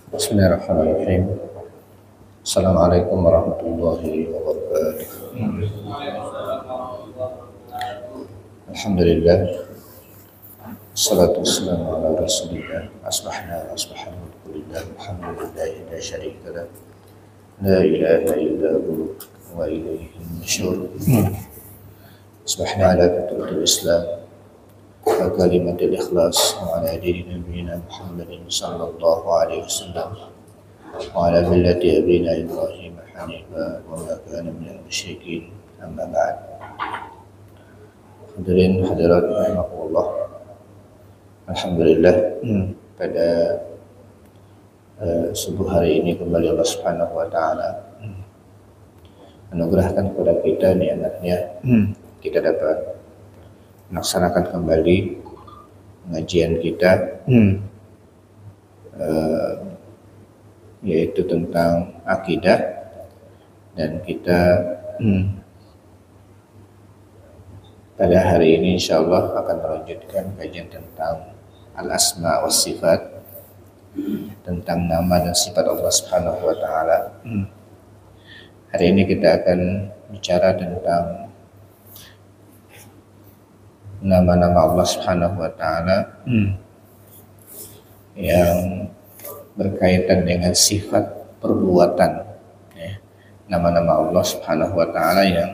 Bismillahirrahmanirrahim. Assalamualaikum warahmatullahi wabarakatuh. Alhamdulillah. Assalatu wassalamu ala rasulillah. Asbahna alhamdulillah. Alhamdulillahi la syarika lah. La ilaha illa hu wa ilaihi nusyur. Asbahna ala fitratil Islam wa kalimatul ikhlas wa ala dini nabiyina Muhammadin sallallahu alaihi wasallam wa ala millati abina Ibrahim hanifa wa ma kana minal musyrikin. Amma ba'd. Hadirin hadirat rahimakumullah. Alhamdulillah, pada subuh hari ini kembali Allah Subhanahu wa taala anugerahkan kepada kita nikmatnya kita dapat melaksanakan kembali pengajian kita yaitu tentang akidah, dan kita pada hari ini insyaallah akan melanjutkan kajian tentang al-asma wa sifat, tentang nama dan sifat Allah Subhanahu wa taala. Hari ini kita akan bicara tentang nama-nama Allah Subhanahu wa taala yang berkaitan dengan sifat perbuatan, ya. Nama-nama Allah Subhanahu wa taala yang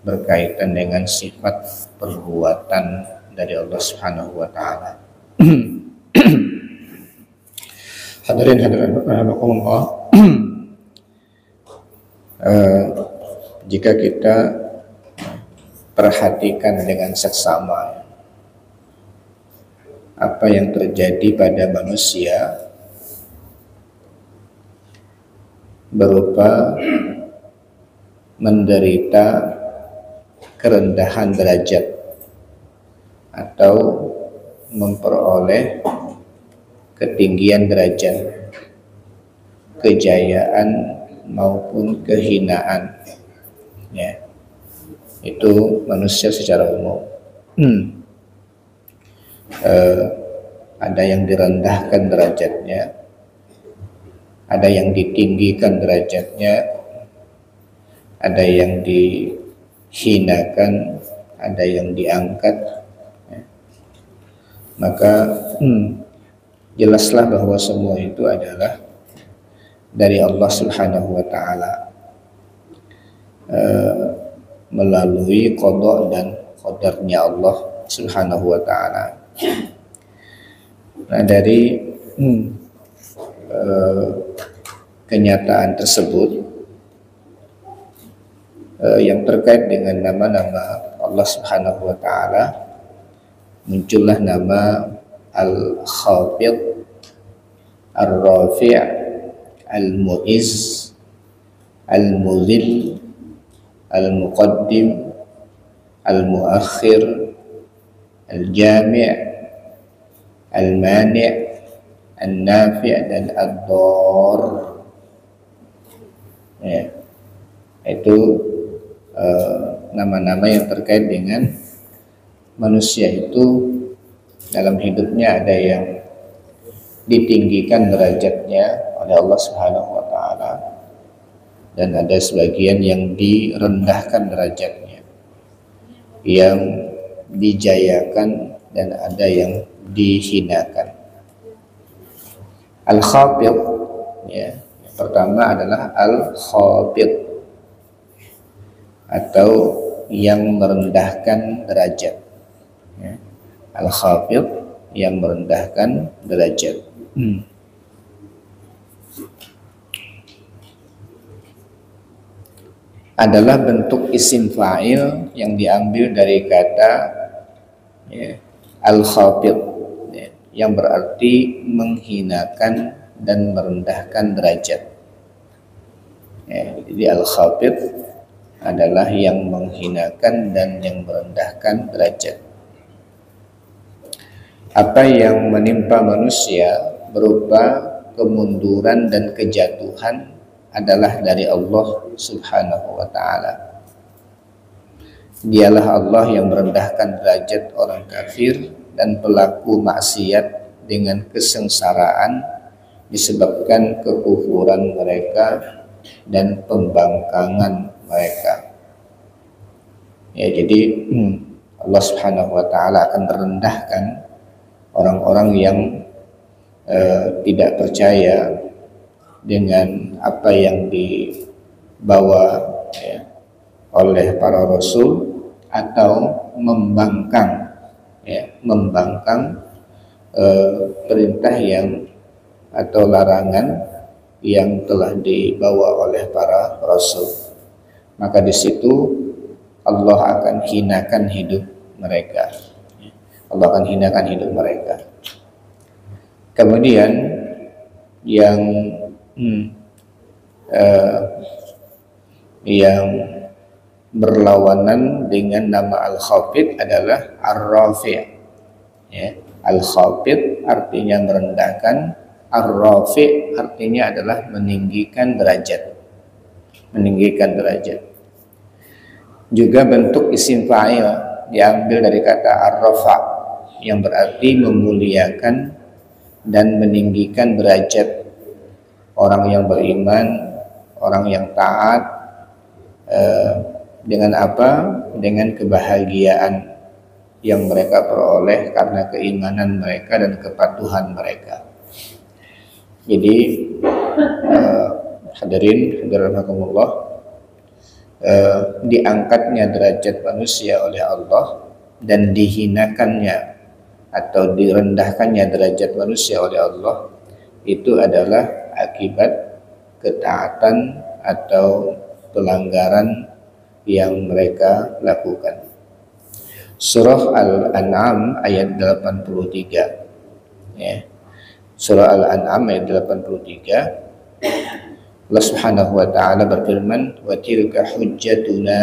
berkaitan dengan sifat perbuatan dari Allah Subhanahu wa taala. Hadirin rahimakumullah. Jika kita perhatikan dengan seksama apa yang terjadi pada manusia berupa menderita kerendahan derajat atau memperoleh ketinggian derajat, kejayaan maupun kehinaan, ya, itu manusia secara umum. Ada yang direndahkan derajatnya, ada yang ditinggikan derajatnya, ada yang dihinakan, ada yang diangkat, ya. Maka jelaslah bahwa semua itu adalah dari Allah Subhanahu wa taala melalui qada dan qadarnya Allah Subhanahu wa taala. Nah, dari kenyataan tersebut yang terkait dengan nama-nama Allah Subhanahu wa taala, muncullah nama Al-Khafid, Ar-Rafi', Al-Mu'izz, Al-Mudhill, Al-Muqaddim, Al-Muakhir, Al-Jami', Al-Mani', Al-Nafi' dan Ad-Dar. Ya, itu nama-nama yang terkait dengan manusia itu dalam hidupnya. Ada yang ditinggikan derajatnya oleh Allah Subhanahu wa taala, dan ada sebagian yang direndahkan derajatnya, yang dijayakan, dan ada yang dihinakan. Al-Khafid, ya, yang pertama adalah Al-Khafid atau yang merendahkan derajat, ya. Al-Khafid yang merendahkan derajat. Adalah bentuk isim fa'il yang diambil dari kata, ya, al-khafid, ya, yang berarti menghinakan dan merendahkan derajat. Ya, jadi al-khafid adalah yang menghinakan dan yang merendahkan derajat. Apa yang menimpa manusia berupa kemunduran dan kejatuhan adalah dari Allah Subhanahu wa ta'ala. Dialah Allah yang merendahkan derajat orang kafir dan pelaku maksiat dengan kesengsaraan disebabkan kekufuran mereka dan pembangkangan mereka. Ya, jadi Allah Subhanahu wa taala akan merendahkan orang-orang yang tidak percaya dengan apa yang dibawa oleh para rasul, atau membangkang perintah yang atau larangan yang telah dibawa oleh para rasul. Maka di situ Allah akan hinakan hidup mereka. Allah akan hinakan hidup mereka. Kemudian yang berlawanan dengan nama Al-Khafid adalah Ar-Rafi'. Ya, Al-Khafid artinya merendahkan, Ar-Rafi' artinya adalah meninggikan derajat. Meninggikan derajat. Juga bentuk isim fa'il diambil dari kata ar-rafa' yang berarti memuliakan dan meninggikan derajat orang yang beriman, orang yang taat, dengan apa? Dengan kebahagiaan yang mereka peroleh karena keimanan mereka dan kepatuhan mereka. Jadi hadirin rahimakumullah, diangkatnya derajat manusia oleh Allah dan dihinakannya atau direndahkannya derajat manusia oleh Allah itu adalah akibat ketaatan atau pelanggaran yang mereka lakukan. Surah Al-An'am ayat 83. Ya. Surah Al-An'am ayat 83. Allah Subhanahu wa taala berfirman, "Wa tilka hujjatuna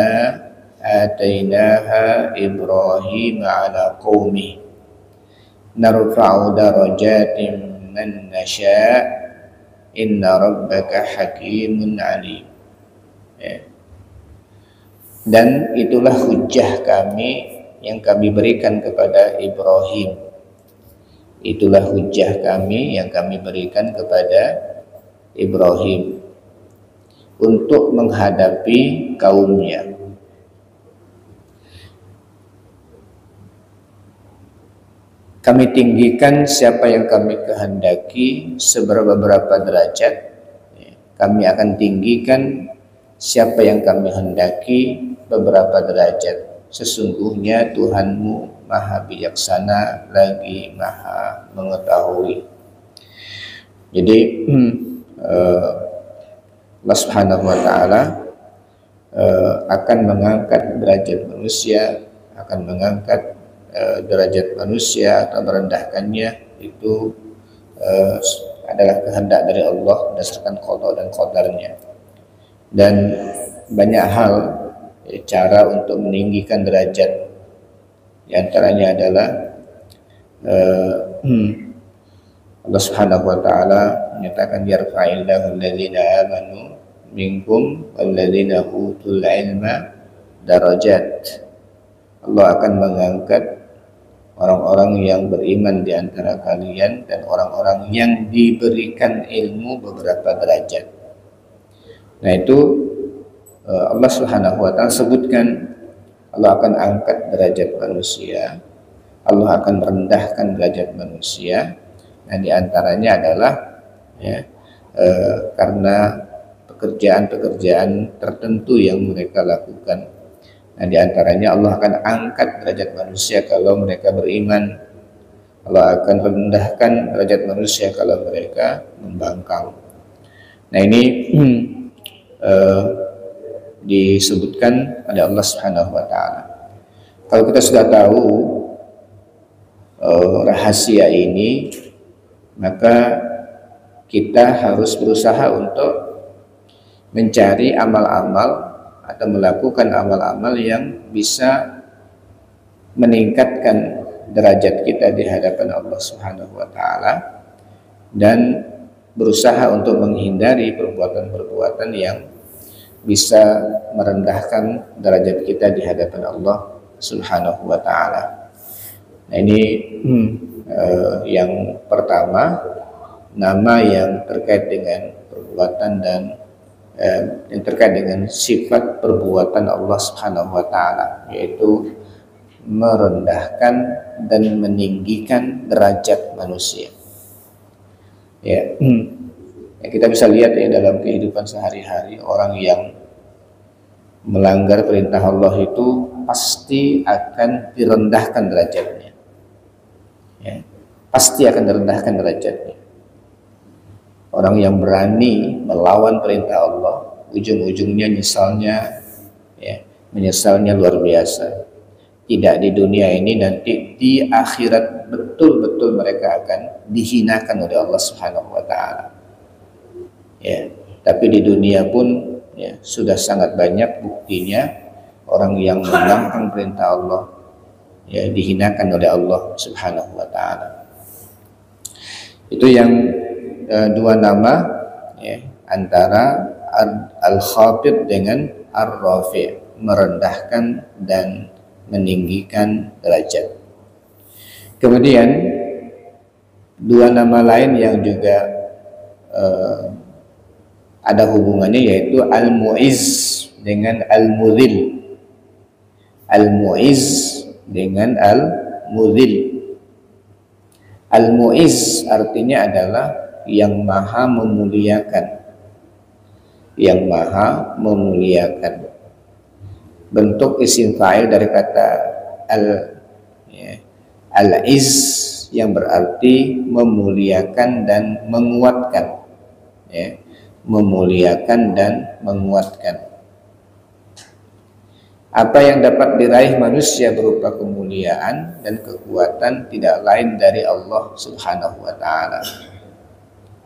atainaha Ibrahim 'ala qaumi narfa'u darajatin man nasha' inna rabbaka hakimun 'alim." Ya. Dan itulah hujjah kami yang kami berikan kepada Ibrahim. Itulah hujjah kami yang kami berikan kepada Ibrahim untuk menghadapi kaumnya. Kami tinggikan siapa yang kami kehendaki beberapa derajat. Kami akan tinggikan siapa yang kami hendaki beberapa derajat. Sesungguhnya Tuhanmu Maha Bijaksana lagi Maha Mengetahui. Jadi Allah Subhanahu wa taala akan mengangkat derajat manusia, akan mengangkat derajat manusia atau merendahkannya itu adalah kehendak dari Allah berdasarkan qada dan qadarnya. Dan banyak hal cara untuk meninggikan derajat, di antaranya adalah Allah Subhanahu wa taala menyatakan yarfa'illahu alladzina amanu minkum walladzina utul ilma darajat. Allah akan mengangkat orang-orang yang beriman di antara kalian dan orang-orang yang diberikan ilmu beberapa derajat. Nah, itu Allah Subhanahu wa taala sebutkan Allah akan angkat derajat manusia, Allah akan merendahkan derajat manusia. Nah, di antaranya adalah karena pekerjaan-pekerjaan tertentu yang mereka lakukan. Nah, di antaranya Allah akan angkat derajat manusia kalau mereka beriman. Allah akan rendahkan derajat manusia kalau mereka membangkang. Nah, ini disebutkan oleh Allah Subhanahu wa taala. Kalau kita sudah tahu rahasia ini, maka kita harus berusaha untuk mencari amal-amal atau melakukan amal-amal yang bisa meningkatkan derajat kita di hadapan Allah Subhanahu wa taala dan berusaha untuk menghindari perbuatan-perbuatan yang bisa merendahkan derajat kita di hadapan Allah Subhanahu wa taala. Nah, ini yang pertama, nama yang terkait dengan perbuatan dan yang terkait dengan sifat perbuatan Allah Subhanahu wa taala, yaitu merendahkan dan meninggikan derajat manusia. Ya, kita bisa lihat ya dalam kehidupan sehari-hari, orang yang melanggar perintah Allah itu pasti akan direndahkan derajatnya. Ya, pasti akan direndahkan derajatnya. Orang yang berani melawan perintah Allah, ujung-ujungnya menyesalnya luar biasa. Tidak di dunia ini, nanti di akhirat betul-betul mereka akan dihinakan oleh Allah Subhanahu wa taala. Ya, tapi di dunia pun ya, sudah sangat banyak buktinya orang yang melanggar perintah Allah ya dihinakan oleh Allah Subhanahu wa taala. Itu yang dua nama ya, antara Al-Khafid dengan Ar-Rafi', merendahkan dan meninggikan derajat. Kemudian dua nama lain yang juga ada hubungannya, yaitu Al-Mu'izz dengan Al-Mudhil. Al-Mu'izz dengan Al-Mudhil. Al-Mu'izz artinya adalah yang maha memuliakan, yang maha memuliakan. Bentuk isim fa'il dari kata al-izz yang berarti memuliakan dan menguatkan, ya, memuliakan dan menguatkan. Apa yang dapat diraih manusia berupa kemuliaan dan kekuatan tidak lain dari Allah Subhanahu wa taala.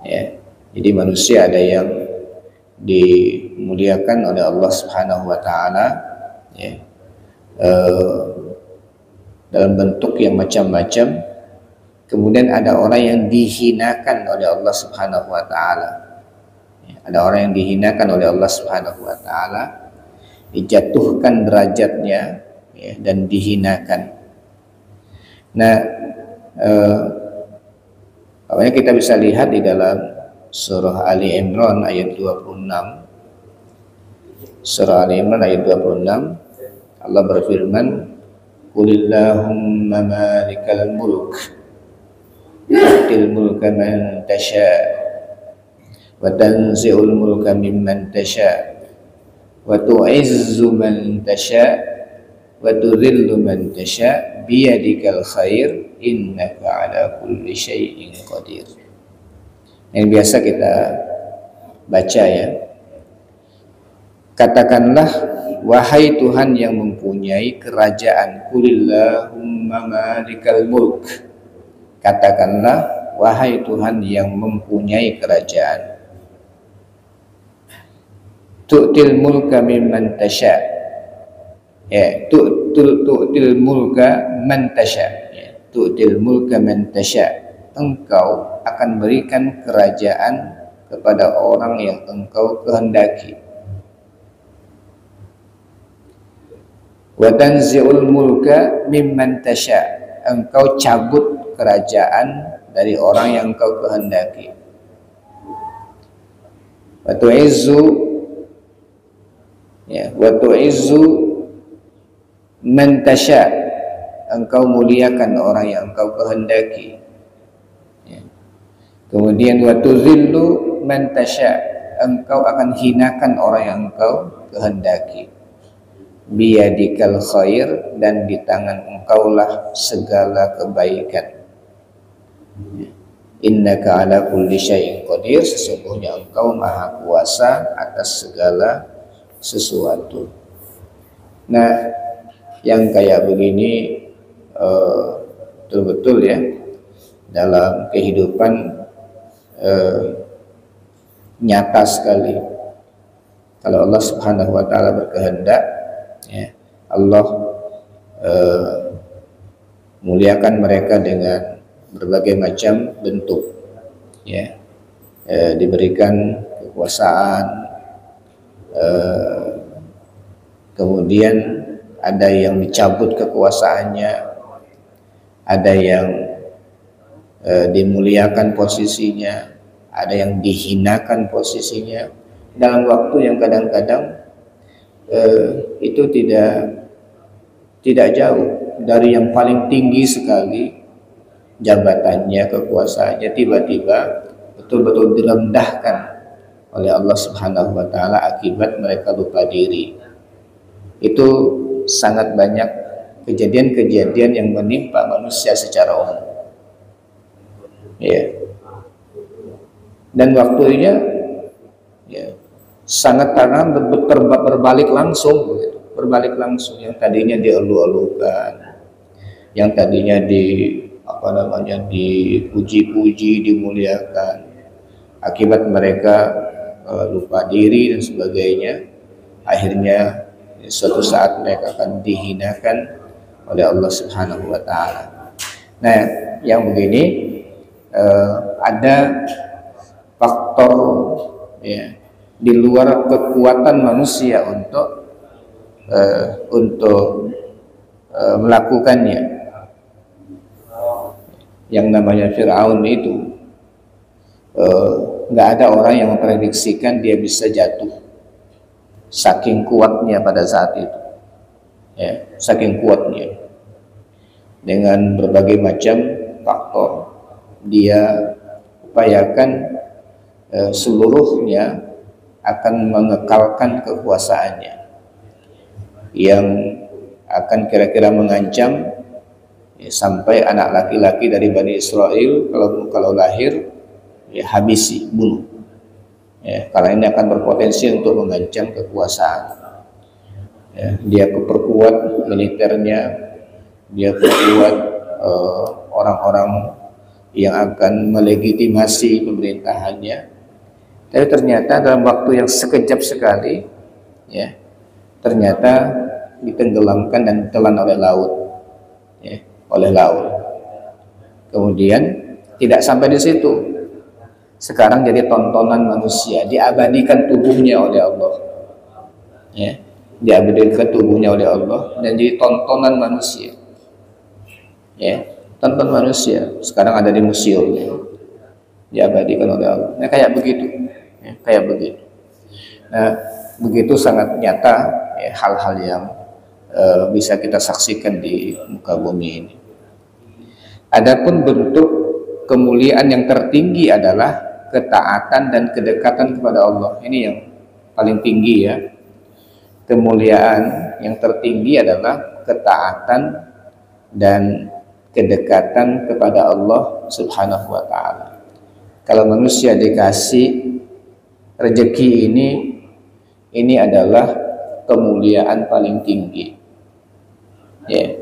Ya, jadi manusia ada yang dimuliakan oleh Allah Subhanahu wa taala ya, dalam bentuk yang macam-macam. Kemudian ada orang yang dihinakan oleh Allah Subhanahu wa taala. Ya, ada orang yang dihinakan oleh Allah Subhanahu wa taala, dijatuhkan derajatnya ya, dan dihinakan. Nah, makanya kita bisa lihat di dalam surah Ali Imran ayat 26. Surah Ali Imran ayat 26, Allah berfirman, "Qulillahumma malikal mulk, tu'til mulka man tasha, wa tanzi'ul mulka mimman tasha, wa tu'izzu man tasha, wa tudhillu man tasha, biyadikal khair, innaka ala kulli syai'in qadir." Yang biasa kita baca ya. Katakanlah, wahai Tuhan yang mempunyai kerajaan, qulillahumma malikal mulk. Katakanlah, wahai Tuhan yang mempunyai kerajaan. Tu'til mulka mimman tasha. Ya, tu'til mulka man tasha. Ya, tu'til mulka man tasha. Engkau akan berikan kerajaan kepada orang yang engkau kehendaki. Wa tanzi'ul mulka mimman tasha. Engkau cabut kerajaan dari orang yang engkau kehendaki. Wa tu'izzu ya, wa tu'izzu man tasha. Engkau muliakan orang yang engkau kehendaki. Kemudian wa tuzillu man tasha, engkau akan hinakan orang yang engkau kehendaki. Biyadikal khair, dan di tangan engkaulah segala kebaikan. Innaka ala kulli syai'in qadir, sesungguhnya engkau maha kuasa atas segala sesuatu. Nah, yang kayak begini betul-betul ya dalam kehidupan nyata sekali. Kalau Allah Subhanahu wa taala berkehendak ya, Allah muliakan mereka dengan berbagai macam bentuk ya, diberikan kekuasaan, kemudian ada yang dicabut kekuasaannya, ada yang dimuliakan posisinya, ada yang dihinakan posisinya dalam waktu yang kadang-kadang itu tidak jauh dari yang paling tinggi sekali jabatannya, kekuasaannya, tiba-tiba betul-betul direndahkan oleh Allah Subhanahu wa taala akibat mereka lupa diri. Itu sangat banyak kejadian-kejadian yang menimpa manusia secara umum. Ya. Dan waktunya ya sangat karena berbalik langsung begitu. Berbalik langsung, yang tadinya dielu-elukan, yang tadinya dipuji-puji, dimuliakan, akibat mereka lupa diri dan sebagainya, akhirnya suatu saat mereka akan dihinakan oleh Allah Subhanahu wa taala. Nah, yang begini ada faktor ya di luar kekuatan manusia untuk melakukannya. Yang namanya Fir'aun itu nggak ada orang yang memprediksikan dia bisa jatuh, saking kuatnya pada saat itu ya, saking kuatnya. Dengan berbagai macam faktor dia upayakan seluruhnya akan mengekalkan kekuasaannya yang akan kira-kira mengancam ya, sampai anak laki-laki dari Bani Israel kalau lahir ya habisi, bunuh ya, karena ini akan berpotensi untuk mengancam kekuasaan ya. Dia perkuat militernya, dia perkuat orang-orang yang akan melegitimasi pemerintahannya, tapi ternyata dalam waktu yang sekejap sekali ya, ternyata ditenggelamkan dan ditelan oleh laut ya, oleh laut. Kemudian tidak sampai di situ, sekarang jadi tontonan manusia, diabadikan tubuhnya oleh Allah ya, diabadikan tubuhnya oleh Allah dan jadi tontonan manusia ya, tonton manusia. Sekarang ada di museumnya, diabadikan oleh Allah. Nah kayak begitu ya, kayak begitu. Nah begitu sangat nyata ya, hal-hal yang bisa kita saksikan di muka bumi ini. Adapun bentuk kemuliaan yang tertinggi adalah ketaatan dan kedekatan kepada Allah. Ini yang paling tinggi ya. Kemuliaan yang tertinggi adalah ketaatan dan kedekatan kepada Allah Subhanahu wa taala. Kalau manusia dikasih rezeki ini adalah kemuliaan paling tinggi. Ya.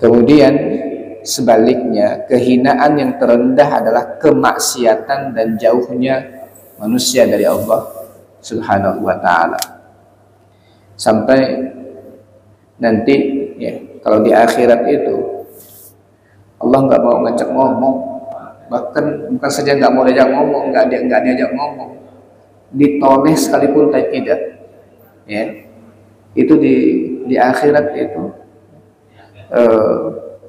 Kemudian sebaliknya, kehinaan yang terendah adalah kemaksiatan dan jauhnya manusia dari Allah Subhanahu wa taala. Sampai nanti ya, kalau di akhirat itu Allah nggak mau ngajak ngomong, bahkan bukan saja nggak mau diajak ngomong, nggak diajak ngomong, ditoleh sekalipun tidak ya, itu di akhirat itu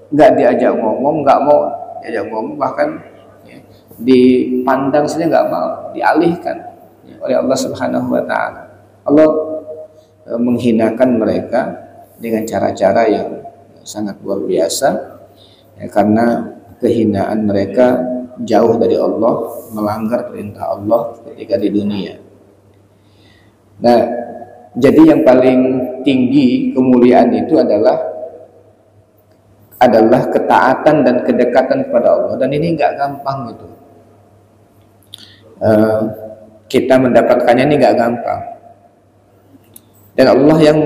nggak diajak ngomong, nggak mau diajak ngomong, bahkan ya, dipandang saja nggak mau, dialihkan ya, oleh Allah Subhanahu wa taala. Allah menghinakan mereka dengan cara-cara yang sangat luar biasa ya, karena kehinaan mereka jauh dari Allah, melanggar perintah Allah ketika di dunia. Nah, jadi yang paling tinggi kemuliaan itu adalah ketaatan dan kedekatan kepada Allah, dan ini nggak gampang gitu. Kita mendapatkannya ini nggak gampang, dan Allah yang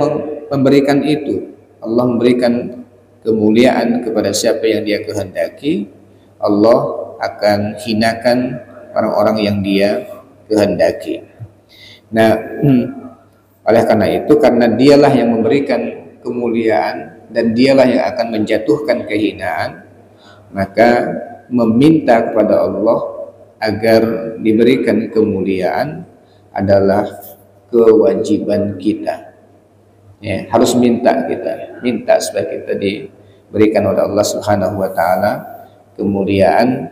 memberikan itu. Allah memberikan kemuliaan kepada siapa yang Dia kehendaki. Allah akan hinakan orang-orang yang Dia kehendaki. Nah, oleh karena itu, karena Dialah yang memberikan kemuliaan dan Dialah yang akan menjatuhkan kehinaan, maka meminta kepada Allah agar diberikan kemuliaan adalah kewajiban kita ya, harus minta supaya kita diberikan oleh Allah Subhanahu wa taala kemuliaan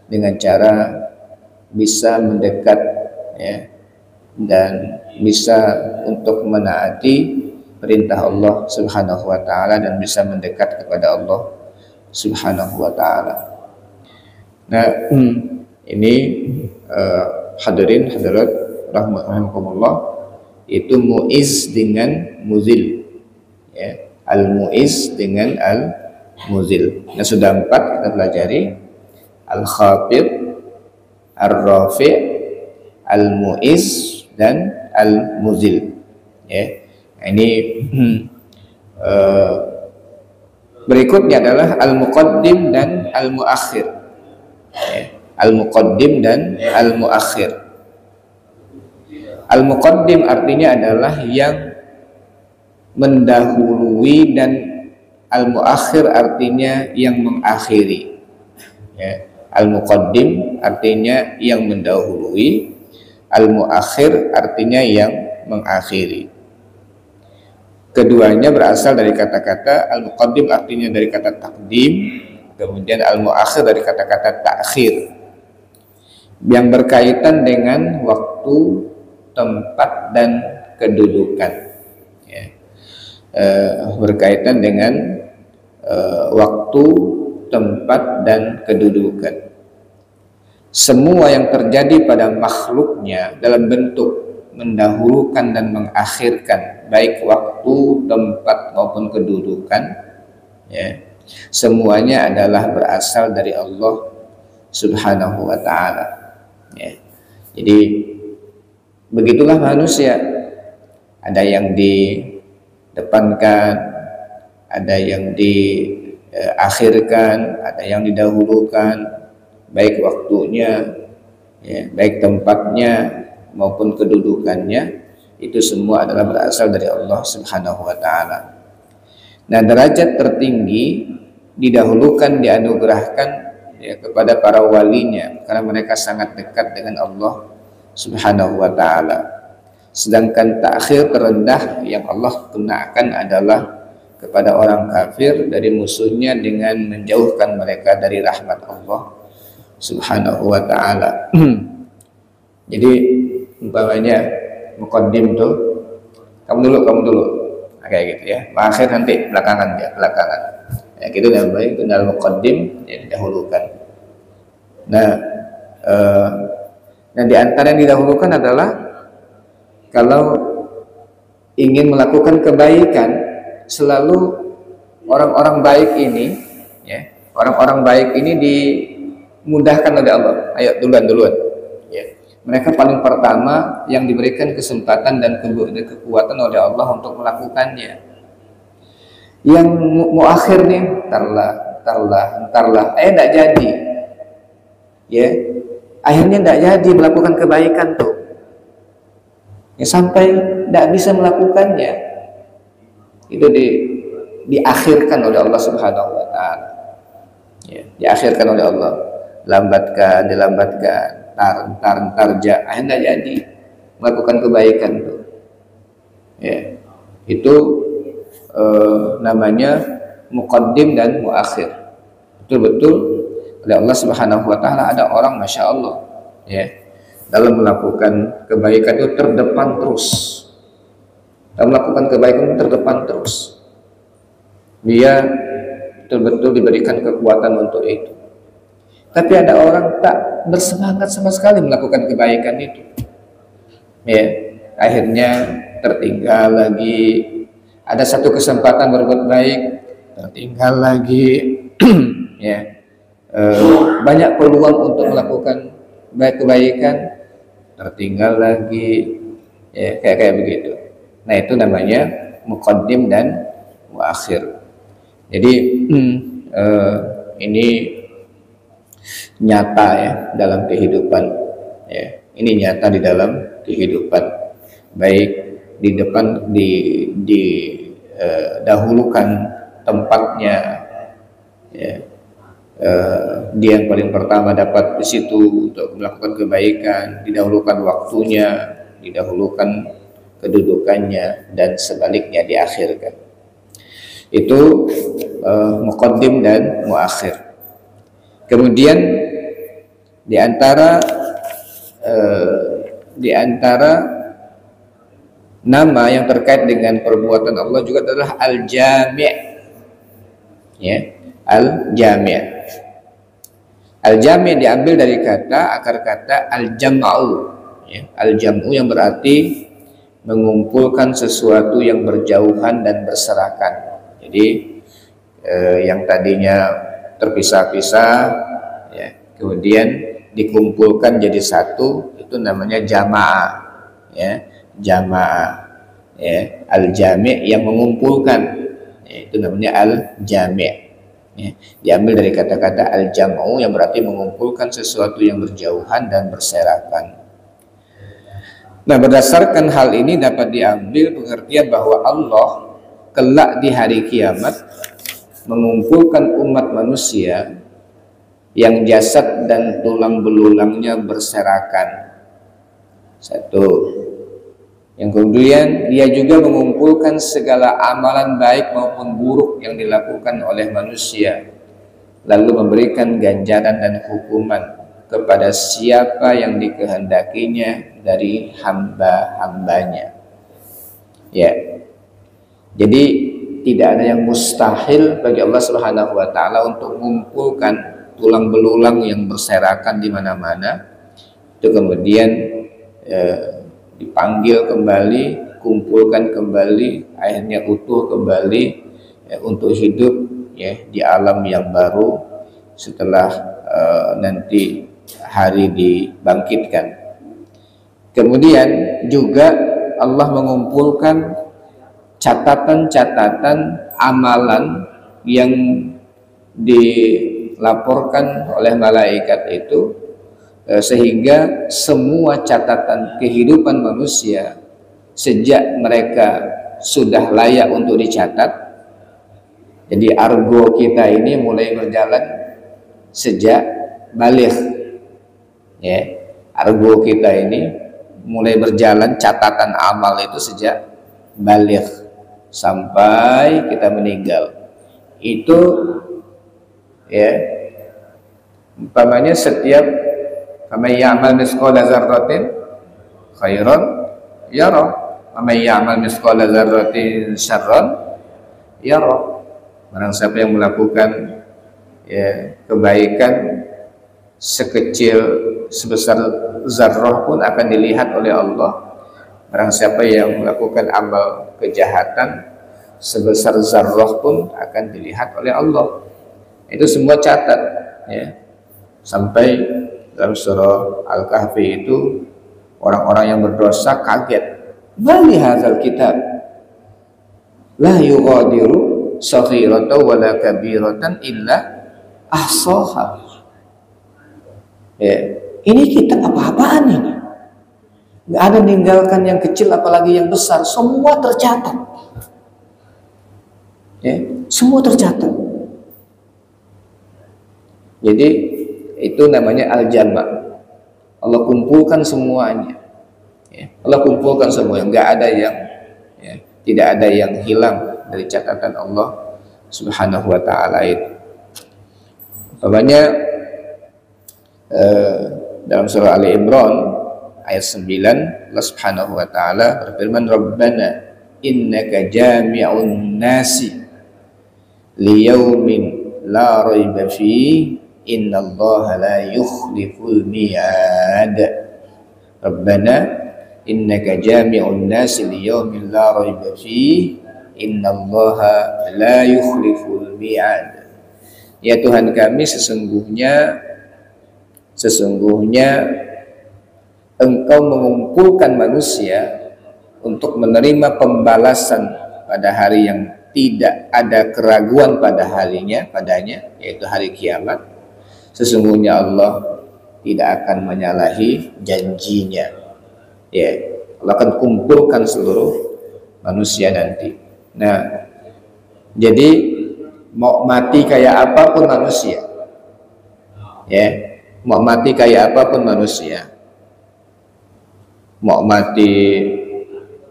dengan cara bisa mendekat, ya, dan bisa untuk menaati perintah Allah Subhanahu wa taala dan bisa mendekat kepada Allah Subhanahu wa taala. Nah, ini hadirin hadirat rahimakumullah, itu muiz dengan muzil, ya, al-muiz dengan al-muzil. Nah, sudah 4 kita pelajari: al-khafid, ar-rafi', al-muiz, dan al-muzil, ya. Ini berikutnya adalah al-muqaddim dan al-muakhir, ya. Al-muqaddim dan al-muakhir. Al-muqaddim artinya adalah yang mendahului, dan al-muakhir artinya yang mengakhiri, ya. Al-muqaddim artinya yang mendahului, al-muakhir artinya yang mengakhiri. Keduanya berasal dari kata-kata al-muqaddim artinya dari kata takdim, kemudian al-muakhir dari kata-kata takhir, yang berkaitan dengan waktu, tempat, dan kedudukan, ya. Berkaitan dengan waktu, tempat, dan kedudukan. Semua yang terjadi pada makhluknya dalam bentuk mendahulukan dan mengakhirkan, baik waktu, tempat, maupun kedudukan, ya, semuanya adalah berasal dari Allah Subhanahu wa ta'ala, ya. Jadi begitulah manusia, ada yang didepankan, ada yang diakhirkan, ada yang didahulukan, baik waktunya, ya, baik tempatnya maupun kedudukannya. Itu semua adalah berasal dari Allah Subhanahu wa ta'ala. Nah, derajat tertinggi didahulukan, dianugerahkan, ya, kepada para walinya, karena mereka sangat dekat dengan Allah Subhanahu wa ta'ala. Sedangkan takhir terendah yang Allah kenakan adalah kepada orang kafir dari musuhnya dengan menjauhkan mereka dari rahmat Allah Subhanahu wa ta'ala. Jadi umpamanya muqaddim tuh kamu dulu, nah, kayak gitu, ya. Akhir nanti belakangan, ya, belakangan, ya, gitu. Namanya itu adalah muqaddim, yang didahulukan. Nah, di antara yang didahulukan adalah kalau ingin melakukan kebaikan, selalu orang-orang baik ini, ya, orang-orang baik ini dimudahkan oleh Allah. Ayo duluan, ya. Mereka paling pertama yang diberikan kesempatan dan kekuatan oleh Allah untuk melakukannya. Yang muakhir nih, entarlah, tidak jadi, ya. Akhirnya tidak jadi melakukan kebaikan tuh, ya, sampai tidak bisa melakukannya. Itu diakhirkan oleh Allah Subhanahu wa ta'ala, ya, diakhirkan oleh Allah. Dilambatkan, entar akhirnya jadi melakukan kebaikan tuh, ya. Itu namanya muqaddim dan muakhir. Betul-betul oleh Allah Subhanahu wa ta'ala ada orang, masya Allah, ya, dalam melakukan kebaikan itu terdepan terus. Dalam melakukan kebaikan itu terdepan terus. Dia betul-betul diberikan kekuatan untuk itu. Tapi ada orang tak bersemangat sama sekali melakukan kebaikan itu, ya. Akhirnya tertinggal lagi. Ada satu kesempatan berbuat baik, tertinggal lagi, ya. Banyak peluang untuk melakukan kebaikan, tertinggal lagi, ya, kayak begitu. Nah, itu namanya muqaddim dan muakhir. Jadi ini nyata, ya, dalam kehidupan, ya. Ini nyata di dalam kehidupan, baik di depan, dahulukan tempatnya, ya. Dia yang paling pertama dapat di situ untuk melakukan kebaikan, didahulukan waktunya, didahulukan kedudukannya, dan sebaliknya diakhirkan. Itu muqaddim dan muakhir. Kemudian di antara di antara nama yang terkait dengan perbuatan Allah juga adalah Al-Jami'. Ya, Al-Jami'. Al-Jami' diambil dari akar kata al-jam'u. Ya, al-jam'u yang berarti mengumpulkan sesuatu yang berjauhan dan berserakan. Jadi yang tadinya terpisah-pisah, ya, kemudian dikumpulkan jadi satu, itu namanya jamaah. Ya, jamaah. Ya, al-jami' yang mengumpulkan, ya, itu namanya al-jami'. Ya, diambil dari kata-kata al-jam'u yang berarti mengumpulkan sesuatu yang berjauhan dan berserakan. Nah, berdasarkan hal ini dapat diambil pengertian bahwa Allah kelak di hari kiamat mengumpulkan umat manusia yang jasad dan tulang belulangnya berserakan. Satu. Yang kemudian dia juga mengumpulkan segala amalan baik maupun buruk yang dilakukan oleh manusia, lalu memberikan ganjaran dan hukuman kepada siapa yang dikehendakinya dari hamba-hambanya. Ya, jadi tidak ada yang mustahil bagi Allah Subhanahu wa Ta'ala untuk mengumpulkan tulang belulang yang berserakan di mana-mana, itu kemudian dipanggil kembali, kumpulkan kembali, akhirnya utuh kembali, ya, untuk hidup, ya, di alam yang baru setelah nanti hari dibangkitkan. Kemudian juga Allah mengumpulkan catatan-catatan amalan yang dilaporkan oleh malaikat itu, sehingga semua catatan kehidupan manusia sejak mereka sudah layak untuk dicatat. Jadi argo kita ini mulai berjalan sejak baligh. Ya, argo kita ini mulai berjalan, catatan amal itu sejak baligh sampai kita meninggal. Itu, ya, umpamanya setiap faman ya'mal misqala dzarratin khairan yara, faman ya'mal misqala dzarratin syarran yara. Barang siapa yang melakukan, ya, kebaikan sekecil sebesar zarrah pun akan dilihat oleh Allah. Barang siapa yang melakukan amal kejahatan sebesar zarrah pun akan dilihat oleh Allah. Itu semua catat, ya. Sampai dalam surah Al-Kahfi itu orang-orang yang berdosa kaget. Bali hadzal kitab la yughadiru saghiratan wala kabiratan illa ahsaha. Ya, ini kitab apa-apaan ini? Nggak ada meninggalkan yang kecil apalagi yang besar, semua tercatat. Ya, semua tercatat. Jadi itu namanya al-jama'. Allah kumpulkan semuanya. Ya, Allah kumpulkan semua, nggak ada yang, ya, tidak ada yang hilang dari catatan Allah Subhanahu wa Ta'ala itu. Umpamanya dalam surah Ali Imran ayat 9, Allah Subhanahu wa Ta'ala berfirman, Rabbana innaka jami'un nasi liyaumin la raiba fi innallaha la yukhliful mi'ad. Rabbana innaka jami'un nasi liyaumin la raiba fi innallaha la yukhliful mi'ad. Ya Tuhan kami, sesungguhnya Engkau mengumpulkan manusia untuk menerima pembalasan pada hari yang tidak ada keraguan padanya, yaitu hari kiamat. Sesungguhnya Allah tidak akan menyalahi janjinya. Ya, Allah akan kumpulkan seluruh manusia nanti. Nah, jadi mau mati kayak apapun manusia, ya, mau mati kayak apapun manusia, mau mati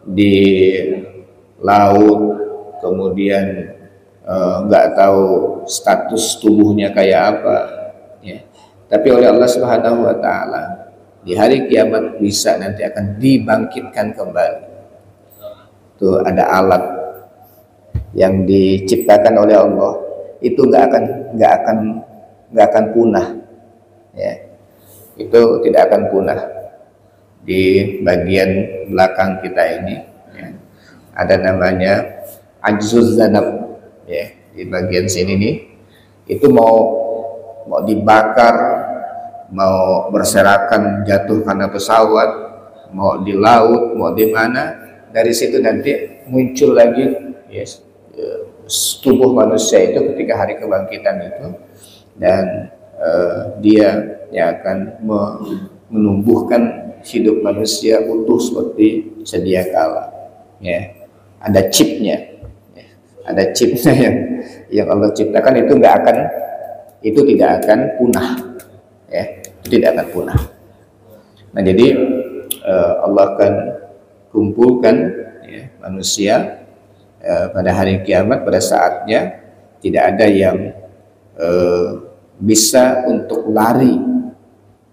di laut, kemudian nggak tahu status tubuhnya kayak apa, ya, tapi oleh Allah Subhanahu wa Ta'ala di hari kiamat bisa nanti akan dibangkitkan kembali. Tuh ada alat yang diciptakan oleh Allah, itu nggak akan punah, ya. Itu tidak akan punah. Di bagian belakang kita ini, ya, ada namanya ajzuz zanab, ya. Di bagian sini nih, itu mau dibakar, mau berserakan jatuh karena pesawat, mau di laut, mau di mana, dari situ nanti muncul lagi, yes, tubuh manusia itu ketika hari kebangkitan itu, dan dia yang akan menumbuhkan hidup manusia utuh seperti sedia kala, ya. Ada chipnya, ya. Ada chipnya yang Allah ciptakan, itu tidak akan punah, ya. Itu tidak akan punah. Nah, jadi Allah akan kumpulkan, ya, manusia pada hari kiamat, pada saatnya tidak ada yang bisa untuk lari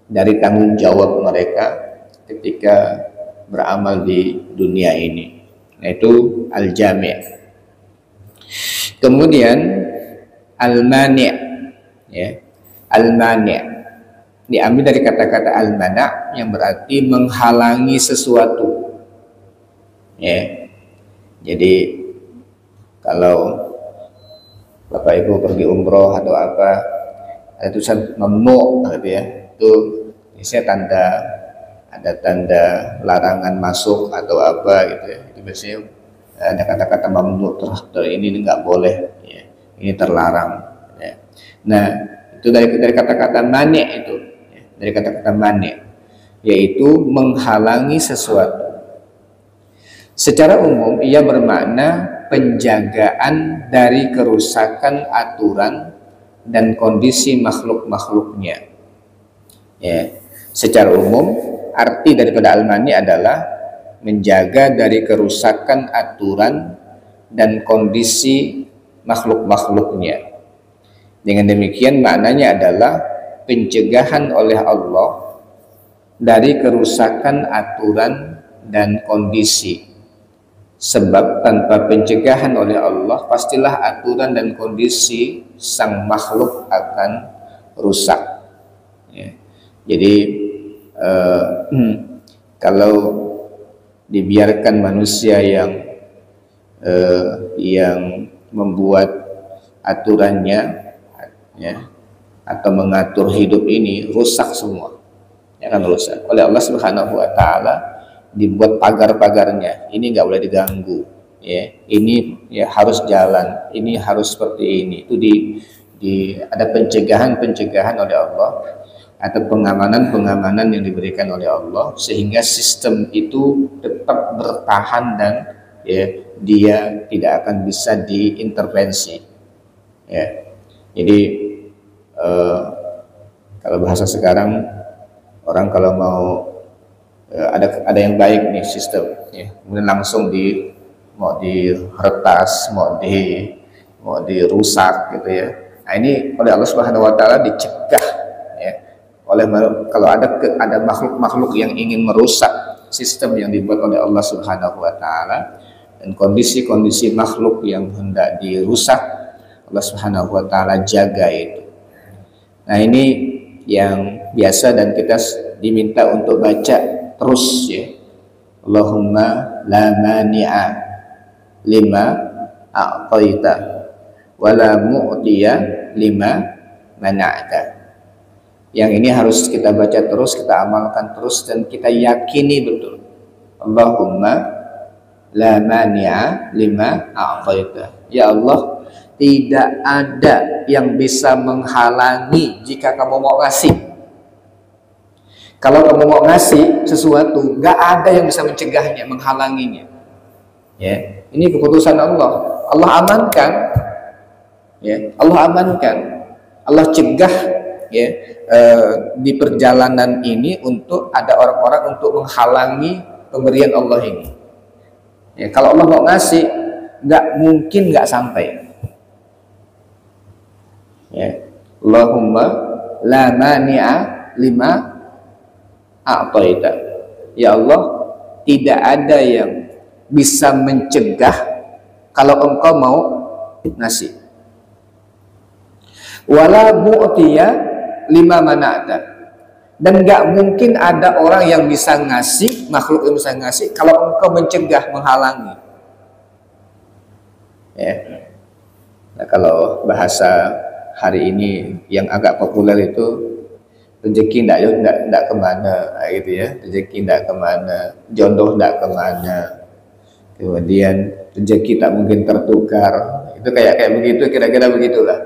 dari tanggung jawab mereka ketika beramal di dunia ini. Nah, itu al-jami'. Kemudian al-mani', ya. Al-mani' diambil dari kata-kata al-mana' yang berarti menghalangi sesuatu, ya. Jadi kalau Bapak Ibu pergi umroh atau apa, ada tulisan mamnu, gitu ya, itu biasanya ada tanda larangan masuk atau apa gitu ya. Itu biasanya ada kata-kata mamnu, ini nggak boleh, ya. Ini terlarang, ya. Nah, itu dari kata-kata mani, itu, ya. Dari kata-kata mani, yaitu menghalangi sesuatu. Secara umum ia bermakna penjagaan dari kerusakan aturan dan kondisi makhluk-makhluknya, ya. Secara umum arti daripada al-mani adalah menjaga dari kerusakan aturan dan kondisi makhluk-makhluknya. Dengan demikian maknanya adalah pencegahan oleh Allah dari kerusakan aturan dan kondisi. Sebab tanpa pencegahan oleh Allah, pastilah aturan dan kondisi sang makhluk akan rusak, ya. Jadi kalau dibiarkan manusia yang membuat aturannya, ya, atau mengatur hidup ini, rusak semua, ya, kan rusak. Oleh Allah Subhanahu wa Ta'ala dibuat pagar-pagarnya, ini nggak boleh diganggu, ya. Ini, ya, harus jalan, ini harus seperti ini. Itu ada pencegahan oleh Allah, atau pengamanan yang diberikan oleh Allah, sehingga sistem itu tetap bertahan dan, ya, dia tidak akan bisa diintervensi, ya. Jadi kalau bahasa sekarang, orang kalau mau ada yang baik nih sistem, ya, kemudian langsung mau diretas, mau dirusak, gitu ya. Nah, ini oleh Allah Subhanahu wa Ta'ala dicegah, ya, kalau ada makhluk-makhluk yang ingin merusak sistem yang dibuat oleh Allah Subhanahu wa Ta'ala, dan kondisi-kondisi makhluk yang hendak dirusak, Allah Subhanahu wa Ta'ala jaga itu. Nah, ini yang biasa dan kita diminta untuk baca terus, ya. Allahumma la mani'a lima a'taita wa la mu'tiya lima mana'ta. Yang ini harus kita baca terus, kita amalkan terus, dan kita yakini betul. Allahumma la mani'a lima a'taita. Ya Allah, tidak ada yang bisa menghalangi jika kamu mau ngasih. Kalau kamu mau ngasih sesuatu, gak ada yang bisa mencegahnya, menghalanginya, ya. Ini keputusan Allah. Allah amankan, ya. Allah amankan, Allah cegah, ya, di perjalanan ini untuk ada orang-orang untuk menghalangi pemberian Allah ini, ya. Kalau Allah mau ngasih, gak mungkin gak sampai, ya. Allahumma la mani'a lima a'taita. Ya Allah, tidak ada yang bisa mencegah kalau engkau mau ngasih. Wala mu'tiya lima mana'ta. Dan gak mungkin ada orang yang bisa ngasih, makhluk yang bisa ngasih kalau engkau mencegah, menghalangi. Ya. Nah, kalau bahasa hari ini yang agak populer itu rezeki enggak kemana gitu ya, rezeki enggak kemana, jodoh enggak kemana, kemudian rezeki tak mungkin tertukar, itu kayak begitu, kira-kira begitulah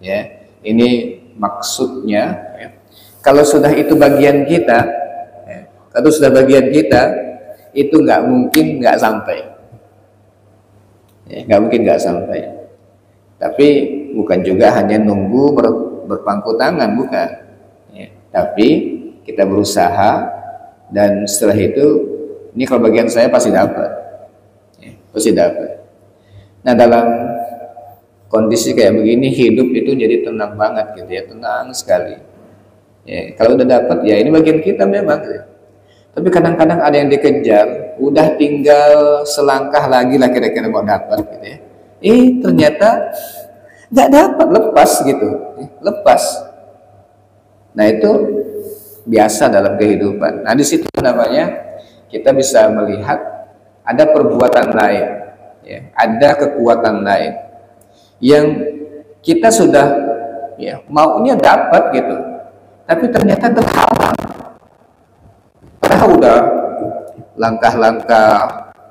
ya. Ini maksudnya ya. Kalau sudah itu bagian kita ya, kalau sudah bagian kita itu nggak mungkin nggak sampai ya, nggak mungkin nggak sampai. Tapi bukan juga hanya nunggu berpangku tangan, bukan ya. Tapi kita berusaha, dan setelah itu ini kalau bagian saya pasti dapat ya, pasti dapat. Nah, dalam kondisi kayak begini hidup itu jadi tenang banget gitu ya, tenang sekali ya. Kalau udah dapat ya ini bagian kita memang ya. Tapi kadang-kadang ada yang dikejar, udah tinggal selangkah lagi lah kira-kira mau dapat gitu ya, ternyata nggak dapat, lepas gitu, lepas. Nah, itu biasa dalam kehidupan. Nah, di situ namanya kita bisa melihat ada perbuatan lain ya, ada kekuatan lain yang kita sudah ya maunya dapat gitu, tapi ternyata terhalang. Padahal udah langkah-langkah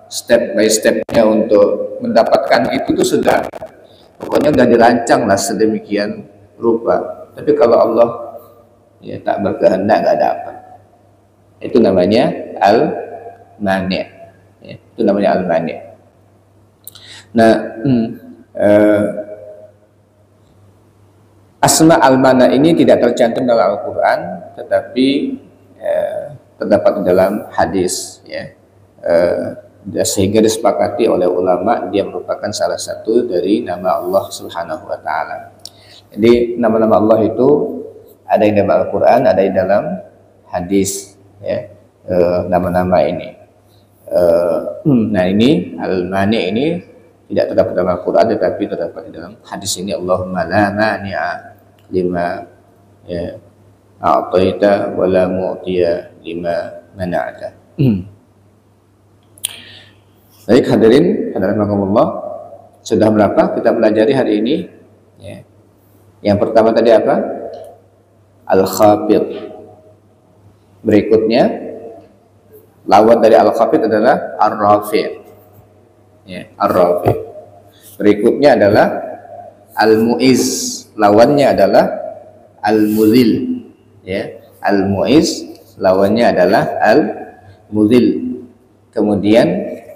step by stepnya untuk mendapatkan itu tuh sudah, pokoknya udah dirancang lah sedemikian rupa. Tapi kalau Allah ya tak berkehendak nggak dapat. Itu namanya al-mani'. Ya, itu namanya al-mani'. Nah, asma al-mana ini tidak tercantum dalam Al-Quran, tetapi terdapat dalam hadis ya. Sehingga disepakati oleh ulama dia merupakan salah satu dari nama Allah Subhanahu wa taala. Jadi nama-nama Allah itu ada yang dalam Al-Quran, ada yang dalam hadis ya, nama-nama ini. Nah, ini al-mani ini tidak terdapat dalam Al-Quran, tetapi terdapat dalam hadis ini. Allahumma la mani'a lima ya a'taita wa la mu'tiya lima mana'ta. Baik hadirin rahimakumullah, sudah berapa kita pelajari hari ini ya. Yang pertama tadi apa? Al-Khafid. Berikutnya lawan dari Al-Khafid adalah Ar-Rafi'. Ya, Ar-Rafi'. Berikutnya adalah Al-Mu'iz. Lawannya adalah Al-Muzil. Ya, Al-Mu'iz lawannya adalah Al-Muzil. Kemudian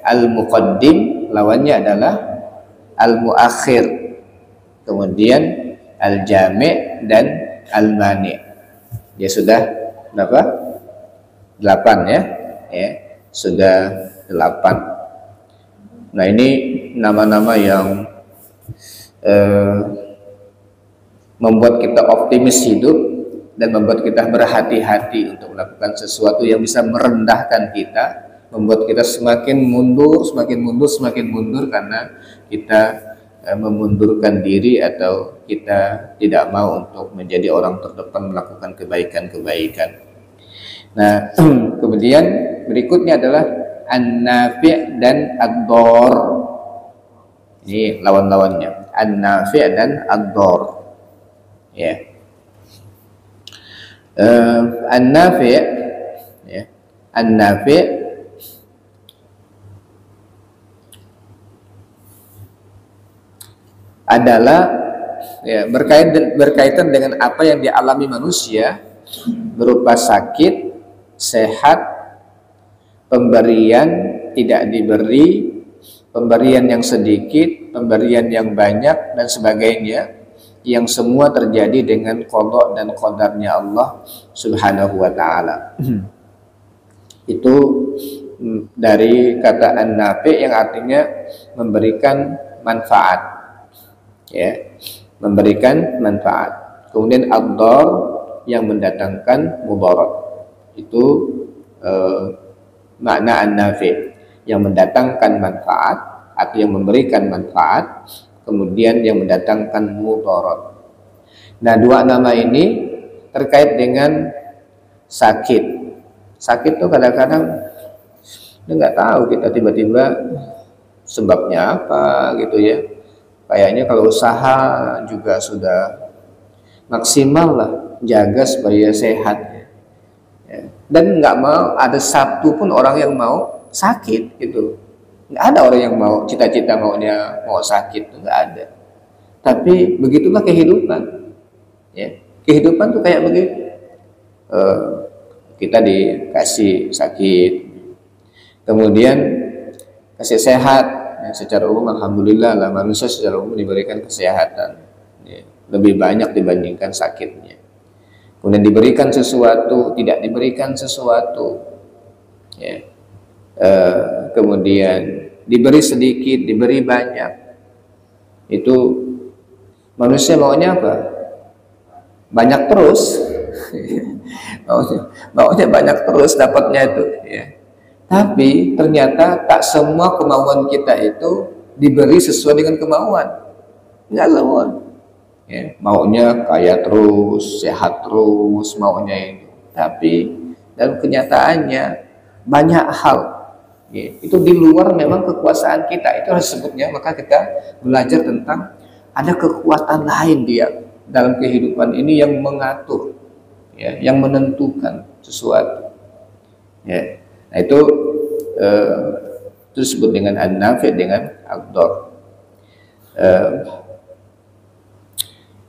Al-Muqaddim lawannya adalah Al-Muakhir. Kemudian Al-Jami' dan Al-Mani'. Ya, sudah berapa? 8 ya. Ya, sudah 8. Nah, ini nama-nama yang membuat kita optimis hidup dan membuat kita berhati-hati untuk melakukan sesuatu yang bisa merendahkan kita, membuat kita semakin mundur karena kita memundurkan diri atau kita tidak mau untuk menjadi orang terdepan melakukan kebaikan-kebaikan. Nah, kemudian berikutnya adalah An-Nafi' dan Ad-Dar. Ini lawan-lawannya, An-Nafi' dan Ad-Dar. Ya. An-Nafi' ya. An-Nafi' adalah ya, berkaitan dengan apa yang dialami manusia berupa sakit, sehat, pemberian tidak diberi, pemberian yang sedikit, pemberian yang banyak, dan sebagainya, yang semua terjadi dengan qada dan qadarnya Allah Subhanahu wa ta'ala. Itu dari kata an-nafi' yang artinya memberikan manfaat ya, memberikan manfaat. Kemudian ad-dar yang mendatangkan mudarat Itu makna an-nafi, yang mendatangkan manfaat atau yang memberikan manfaat, kemudian yang mendatangkan mudarat. Nah, dua nama ini terkait dengan sakit. Sakit tuh kadang-kadang nggak tahu kita tiba-tiba sebabnya apa gitu ya. Kayaknya kalau usaha juga sudah maksimal lah, jaga supaya sehat ya. Dan nggak mau ada satu pun orang yang mau sakit gitu. Nggak ada orang yang mau cita-cita maunya mau sakit, nggak ada. Tapi begitulah kehidupan ya. Kehidupan tuh kayak begitu. Kita dikasih sakit, kemudian kasih sehat ya, secara umum alhamdulillah lah, manusia secara umum diberikan kesehatan ya, lebih banyak dibandingkan sakitnya. Kemudian diberikan sesuatu, tidak diberikan sesuatu ya. Kemudian diberi sedikit, diberi banyak. Itu manusia maunya apa? Banyak terus. maunya banyak terus dapatnya itu ya. Tapi ternyata tak semua kemauan kita itu diberi sesuai dengan kemauan, nggak semua ya. Maunya kaya terus, sehat terus, maunya itu, tapi dalam kenyataannya banyak hal ya, itu di luar memang kekuasaan kita. Itu harus sebutnya, maka kita belajar tentang ada kekuatan lain dia dalam kehidupan ini yang mengatur ya, yang menentukan sesuatu ya. Nah, itu disebut dengan an-nafi, dengan ad-dar.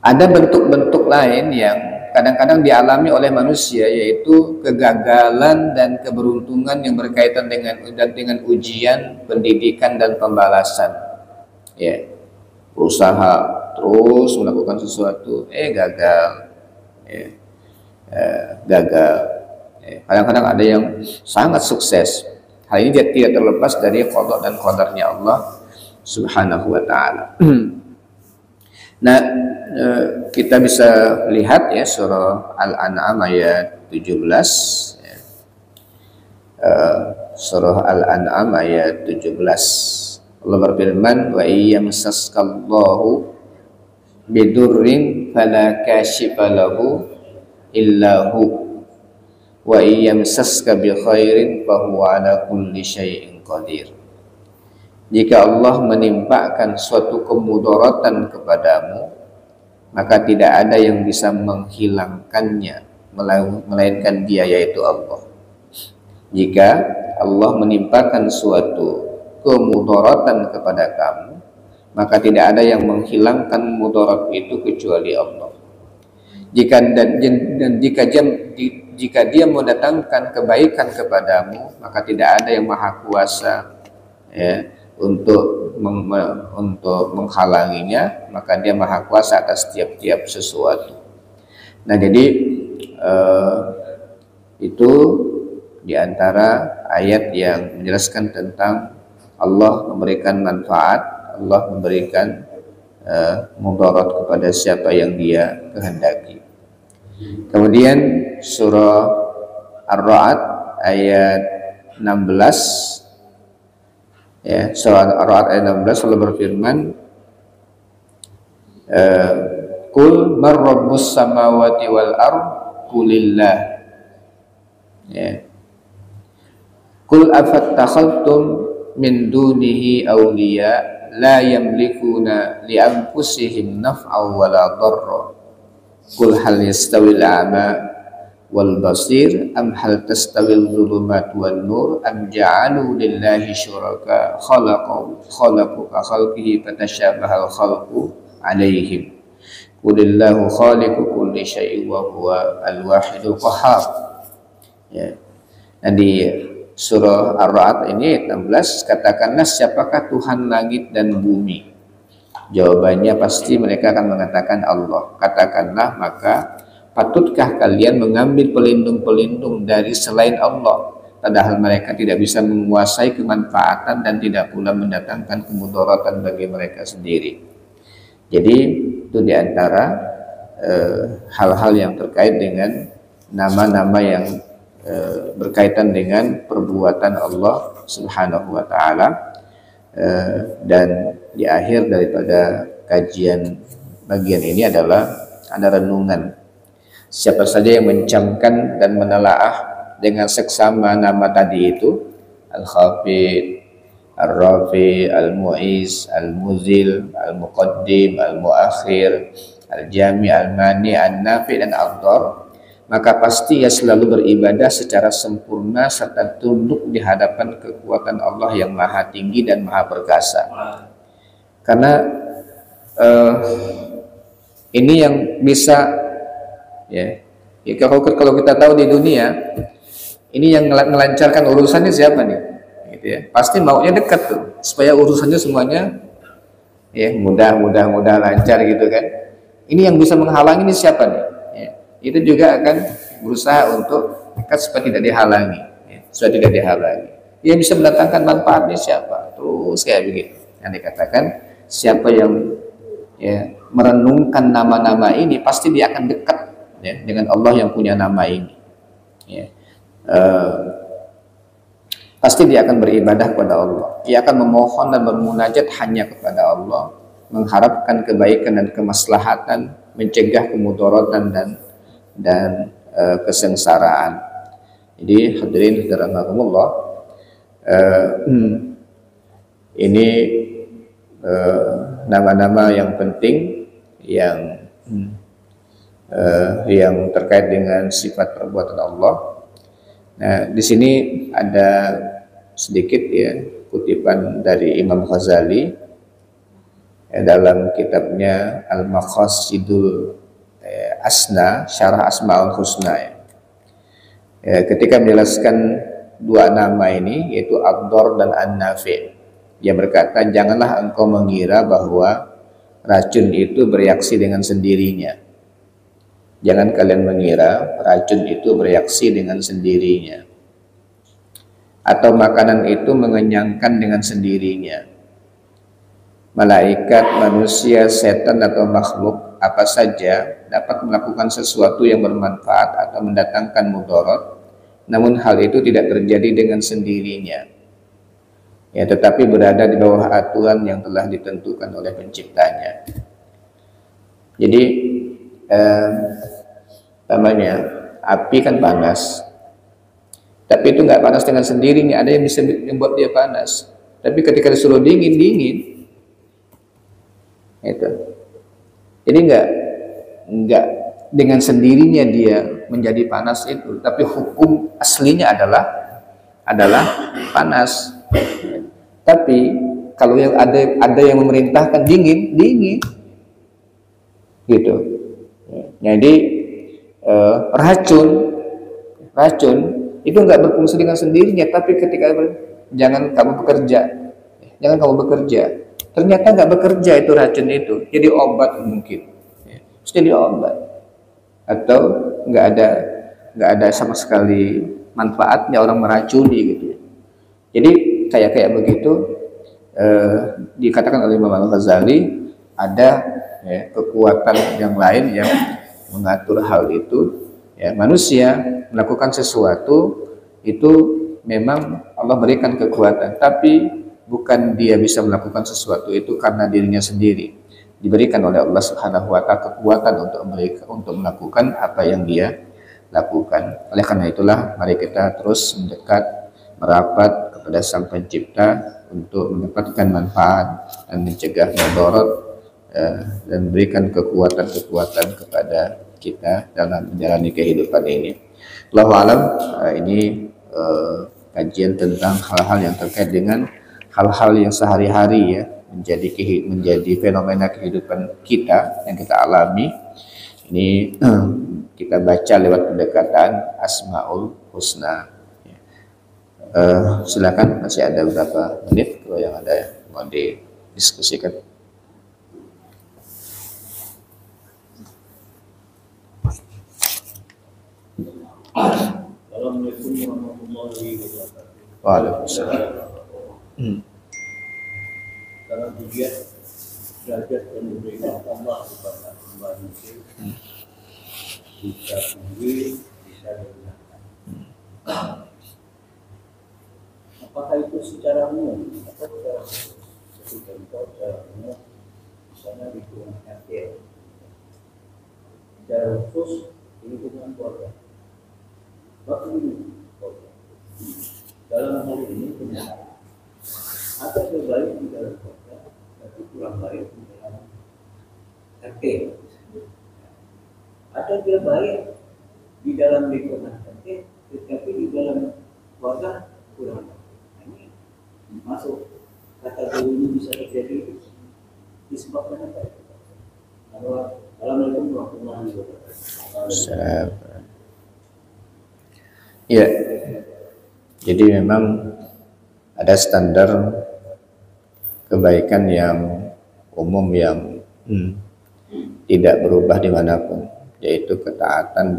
Ada bentuk-bentuk lain yang kadang-kadang dialami oleh manusia, yaitu kegagalan dan keberuntungan yang berkaitan dengan ujian, pendidikan dan pembalasan ya. Berusaha terus melakukan sesuatu, gagal ya. Gagal. Kadang-kadang ada yang sangat sukses. Hal ini dia tidak terlepas dari qada dan qadarnya Allah Subhanahu wa taala. Nah, kita bisa lihat ya surah Al-An'am ayat 17 ya. Surah Al-An'am ayat 17. Allah berfirman, wa iyyamsaskallahu bidurrin fala kashifa lahu illahu wa iyamsaska bi khairin fahuwa ala kulli syai'in qadir. Jika Allah menimpakan suatu kemudaratan kepadamu, maka tidak ada yang bisa menghilangkannya melainkan Dia, yaitu Allah. Jika Allah menimpakan suatu kemudaratan kepada kamu, maka tidak ada yang menghilangkan mudarat itu kecuali Allah. Jika Dia mendatangkan kebaikan kepadamu, maka tidak ada yang maha kuasa ya, untuk menghalanginya, maka Dia maha kuasa atas tiap-tiap sesuatu. Nah, jadi itu diantara ayat yang menjelaskan tentang Allah memberikan manfaat, Allah memberikan mudarat kepada siapa yang Dia kehendaki. Kemudian surah Ar-Ra'd ayat 16 ya, surah Ar-Ra'd ayat 16 Allah berfirman, Qul man rabbus samawati wal ard qulillah ya. Qul afattakhadtum min dunihi awliya la yamlikuna li anfusihim naf'an wala darra. Qul hal yastawil a'ma wal basir am hal tastawil dhulumat wan nur am ja'alu lillahi syuraka khalaqu ka khalqihi fatashabahal khalqu alaihim. Qulillahu khaliqu kulli syai'in wa huwa al-wahidul qahhar ya. Nah, di surah Ar-Ra'd ini 16, katakanlah siapakah Tuhan langit dan bumi? Jawabannya pasti mereka akan mengatakan Allah. Katakanlah, maka patutkah kalian mengambil pelindung-pelindung dari selain Allah, padahal mereka tidak bisa menguasai kemanfaatan dan tidak pula mendatangkan kemudaratan bagi mereka sendiri. Jadi itu diantara hal-hal yang terkait dengan nama-nama yang berkaitan dengan perbuatan Allah Subhanahu wa taala, dan di akhir daripada kajian bagian ini adalah ada renungan. Siapa saja yang mencamkan dan menelaah dengan seksama nama tadi itu, Al-Khafid, Ar-Rafi, Al-Mu'iz, Al-Muzil, Al-Muqaddim, Al-Muakhir, Al-Jami, Al-Mani, Al-Nafi, dan Al-Dhar, maka pasti ia selalu beribadah secara sempurna serta tunduk di hadapan kekuatan Allah yang maha tinggi dan maha perkasa. Karena ini yang bisa, ya, kalau kita tahu di dunia, ini yang melancarkan urusannya siapa nih? Gitu ya. Pasti maunya dekat tuh, supaya urusannya semuanya ya mudah lancar gitu kan. Ini yang bisa menghalangi ini siapa nih? Ya, itu juga akan berusaha untuk dekat supaya tidak dihalangi, ya, supaya tidak dihalangi. Yang bisa mendatangkan manfaatnya siapa? Terus kayak begitu. Yang dikatakan siapa yang ya merenungkan nama-nama ini, pasti dia akan dekat ya dengan Allah yang punya nama ini. Ya. Pasti dia akan beribadah kepada Allah. Dia akan memohon dan bermunajat hanya kepada Allah, mengharapkan kebaikan dan kemaslahatan, mencegah kemudaratan dan kesengsaraan. Jadi hadirin rahimakumullah, ini nama-nama yang penting yang terkait dengan sifat perbuatan Allah. Nah, di sini ada sedikit ya kutipan dari Imam Ghazali dalam kitabnya Al-Maqasidul Asna, Syarah Asmaul Husna. Ketika menjelaskan dua nama ini, yaitu Ad-Dhar dan An-Nafi', dia berkata, janganlah engkau mengira bahwa racun itu bereaksi dengan sendirinya. Jangan kalian mengira racun itu bereaksi dengan sendirinya, atau makanan itu mengenyangkan dengan sendirinya. Malaikat, manusia, setan, atau makhluk apa saja dapat melakukan sesuatu yang bermanfaat atau mendatangkan mudarat, namun hal itu tidak terjadi dengan sendirinya, ya, tetapi berada di bawah aturan yang telah ditentukan oleh penciptanya. Jadi namanya api kan panas, tapi itu nggak panas dengan sendirinya. Ada yang bisa membuat dia panas, tapi ketika disuruh dingin itu. Jadi nggak dengan sendirinya dia menjadi panas itu, tapi hukum aslinya adalah panas. Tapi kalau yang ada yang memerintahkan dingin gitu. Jadi racun itu nggak berfungsi dengan sendirinya, tapi ketika jangan kamu bekerja, ternyata nggak bekerja itu racun itu, jadi obat mungkin, jadi obat, atau nggak ada sama sekali manfaatnya orang meracuni gitu. Jadi kayak begitu dikatakan oleh Imam Al-Ghazali, ada ya, kekuatan yang lain yang mengatur hal itu. Ya, manusia melakukan sesuatu itu memang Allah berikan kekuatan, tapi bukan dia bisa melakukan sesuatu itu karena dirinya sendiri. Diberikan oleh Allah Subhanahu wa taala kekuatan untuk melakukan apa yang dia lakukan. Oleh karena itulah mari kita terus mendekat, merapat kepada Sang Pencipta untuk mendapatkan manfaat dan mencegah mudarat, dan berikan kekuatan kepada kita dalam menjalani kehidupan ini. Allahu a'lam. Ini kajian tentang hal-hal yang terkait dengan hal-hal yang sehari-hari ya menjadi fenomena kehidupan kita yang kita alami. Ini kita baca lewat pendekatan Asmaul Husna. Silakan, masih ada beberapa menit kalau yang ada mau didiskusikan. Assalamualaikum warahmatullahi wabarakatuh. Waalaikumsalam. Dalam dunia derajat dan memberikan Allah kepada manusia bisa tinggi, bisa rendah. Apakah itu secara umum atau secara contoh secara umum, misalnya di lingkungan RT, secara khusus di lingkungan keluarga, waktu ini keluarga. Dalam hal ini benar ada terbaik di dalam keluarga, tapi kurang baik di dalam RT. Ada terbaik di dalam lingkungan RT, tetapi di dalam keluarga kurang baik. Ini masuk kategori ini bisa terjadi disebabkan apa? Assalamualaikum warahmatullahi wabarakatuh. Ya, jadi memang ada standar kebaikan yang umum yang tidak berubah dimanapun, yaitu ketaatan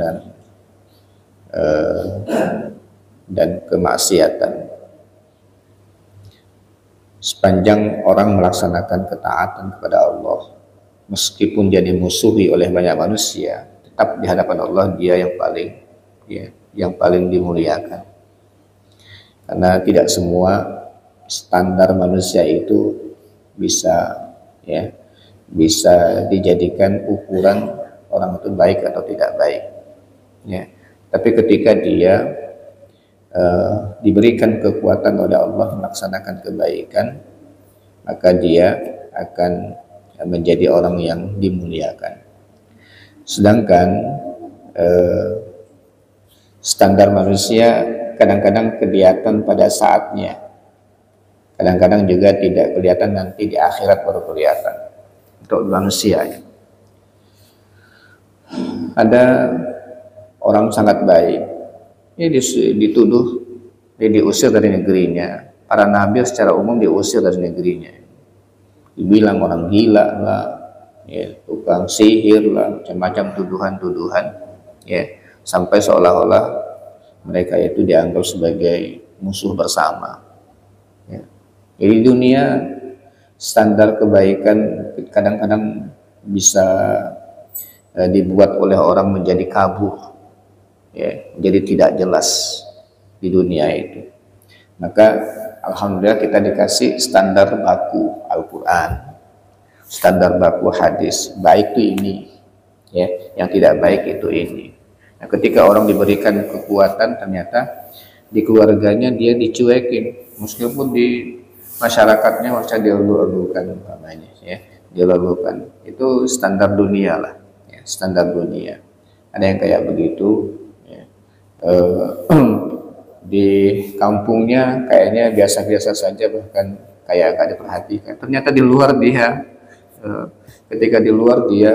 dan kemaksiatan. Sepanjang orang melaksanakan ketaatan kepada Allah, meskipun dia dimusuhi oleh banyak manusia, tetap di hadapan Allah dia yang paling dimuliakan. Karena tidak semua standar manusia itu bisa dijadikan ukuran orang itu baik atau tidak baik. Ya. Tapi ketika dia diberikan kekuatan oleh Allah melaksanakan kebaikan, maka dia akan menjadi orang yang dimuliakan. Sedangkan standar manusia kadang-kadang kelihatan pada saatnya, kadang-kadang juga tidak kelihatan, nanti di akhirat baru kelihatan untuk manusia. Ada orang sangat baik, ini dituduh, dia diusir dari negerinya. Para nabi secara umum diusir dari negerinya, dibilang orang gila lah, ya, tukang sihir lah, macam-macam tuduhan-tuduhan, ya, sampai seolah-olah mereka itu dianggap sebagai musuh bersama. Ya. Jadi dunia standar kebaikan kadang-kadang bisa dibuat oleh orang menjadi kabur, ya, jadi tidak jelas di dunia itu. Maka alhamdulillah kita dikasih standar baku Al-Quran, standar baku hadis. Baik itu ini, ya, yang tidak baik itu ini. Nah, ketika orang diberikan kekuatan, ternyata di keluarganya dia dicuekin, meskipun di masyarakatnya masih dielu-elukan namanya, ya, dielu-elukan. Itu standar dunia lah, ya, standar dunia. Ada yang kayak begitu, ya. Di kampungnya kayaknya biasa-biasa saja, bahkan kayak nggak diperhatikan. Ternyata di luar dia, ketika di luar dia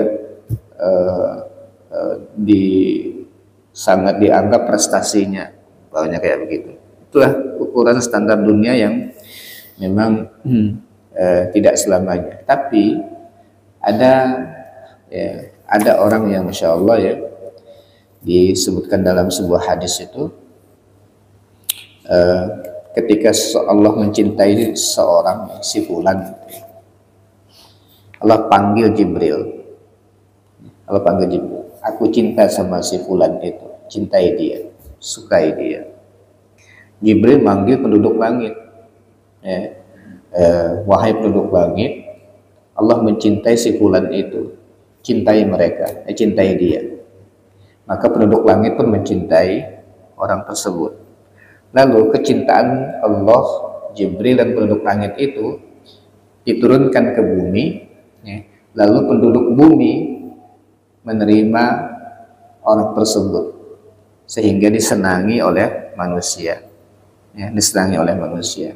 sangat dianggap prestasinya, bawahnya kayak begitu. Itulah ukuran standar dunia yang memang tidak selamanya. Tapi ada orang yang masya Allah, ya, disebutkan dalam sebuah hadis itu, ketika Allah mencintai seorang, si fulan, Allah panggil Jibril. Allah panggil Jibril, aku cinta sama si fulan itu, cintai dia, sukai dia. Jibril manggil penduduk langit, ya, wahai penduduk langit, Allah mencintai si fulan itu, cintai mereka, cintai dia. Maka penduduk langit pun mencintai orang tersebut. Lalu kecintaan Allah, Jibril dan penduduk langit itu diturunkan ke bumi, ya. Lalu penduduk bumi menerima orang tersebut sehingga disenangi oleh manusia, ya, disenangi oleh manusia.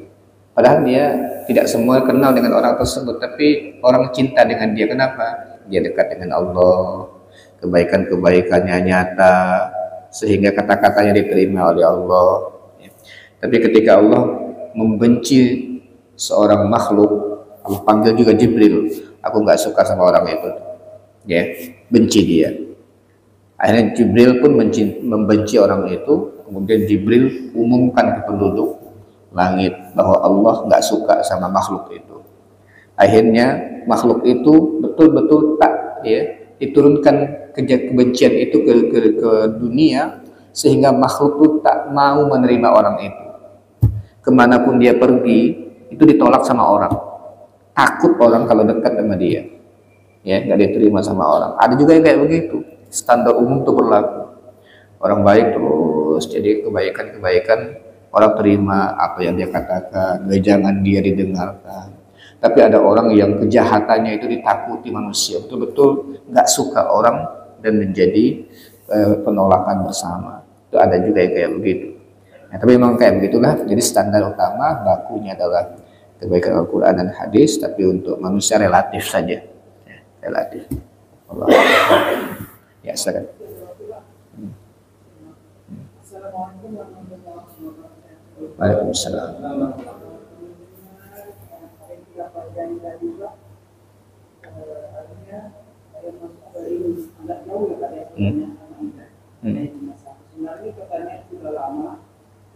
Padahal dia tidak semua kenal dengan orang tersebut, tapi orang cinta dengan dia. Kenapa? Dia dekat dengan Allah, kebaikan-kebaikannya nyata, sehingga kata-katanya diterima oleh Allah. Tapi ketika Allah membenci seorang makhluk, Allah panggil juga Jibril, aku nggak suka sama orang itu, ya, benci dia. Akhirnya Jibril pun membenci orang itu. Kemudian Jibril umumkan ke penduduk langit bahwa Allah nggak suka sama makhluk itu. Akhirnya makhluk itu betul-betul tak, ya, diturunkan kebencian itu ke dunia, sehingga makhluk itu tak mau menerima orang itu. Kemanapun dia pergi itu ditolak sama orang, takut orang kalau dekat sama dia, ya nggak diterima sama orang. Ada juga yang kayak begitu, standar umum itu berlaku. Orang baik terus jadi kebaikan orang terima apa yang dia katakan, jangan dia didengarkan. Tapi ada orang yang kejahatannya itu ditakuti manusia, betul-betul nggak suka orang dan menjadi penolakan bersama. Itu ada juga yang kayak begitu. Nah, tapi memang kayak begitulah. Jadi standar utama bakunya adalah kebaikan Al-Quran dan hadis, tapi untuk manusia relatif saja, ya, relatif. Allah. Ya, silakan. Waalaikumsalam. Sebenarnya pertanyaan sudah lama,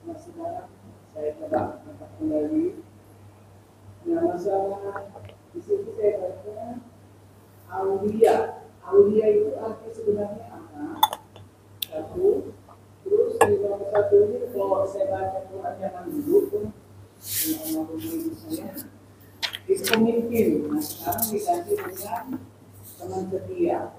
masih banyak saya coba kembali. Nah, masalah di situ saya baca aulia. Aulia itu arti sebenarnya apa? Satu. Terus di nomor satu ini kalau saya baca Quran zaman dulu pun dengan ibu saya itu pemimpin. Nah, sekarang diganti dengan teman setia.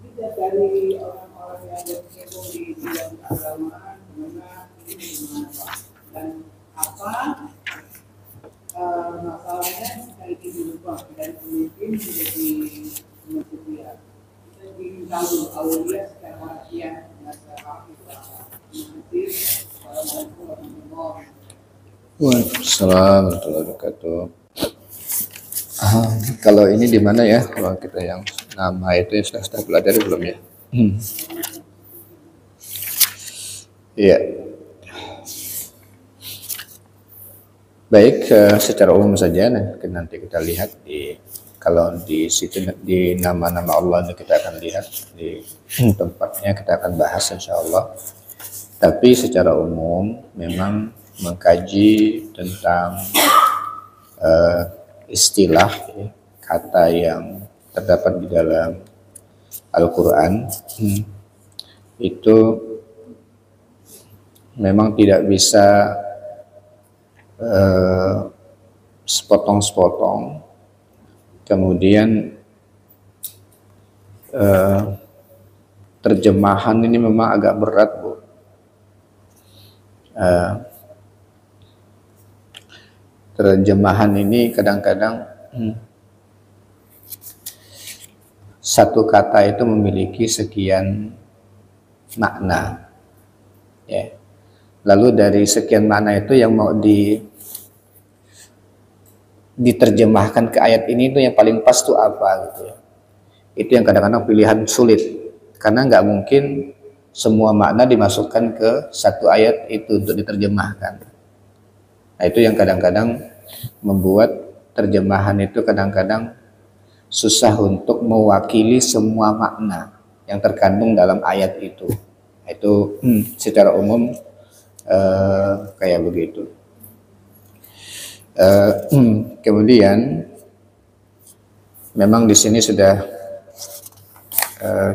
Tidak dari orang-orang yang berkecimpung di bidang keagamaan, mana ini gimana Pak? Dan apa masalahnya sekali ini berubah dari pemimpin menjadi teman setia. Kita diminta aulia secara harafiah, secara itu apa? Waalaikumsalam warahmatullahi wabarakatuh. Kalau ini di mana ya? Kalau kita yang nama itu ya sudah belajar belum ya? Iya. Baik, secara umum saja nanti kita lihat kalau di situ di nama-nama Allah kita akan lihat di tempatnya, kita akan bahas insya Allah. Tapi secara umum memang mengkaji tentang istilah kata yang terdapat di dalam Al-Quran itu memang tidak bisa sepotong-sepotong, kemudian terjemahan ini memang agak berat, Bu. Terjemahan ini kadang-kadang satu kata itu memiliki sekian makna, ya. Lalu dari sekian makna itu yang mau diterjemahkan ke ayat ini itu yang paling pas itu apa gitu ya. Itu yang kadang-kadang pilihan sulit, karena nggak mungkin semua makna dimasukkan ke satu ayat itu untuk diterjemahkan. Nah, itu yang kadang-kadang membuat terjemahan itu kadang-kadang susah untuk mewakili semua makna yang terkandung dalam ayat itu. Nah, itu secara umum kayak begitu. Kemudian memang di sini sudah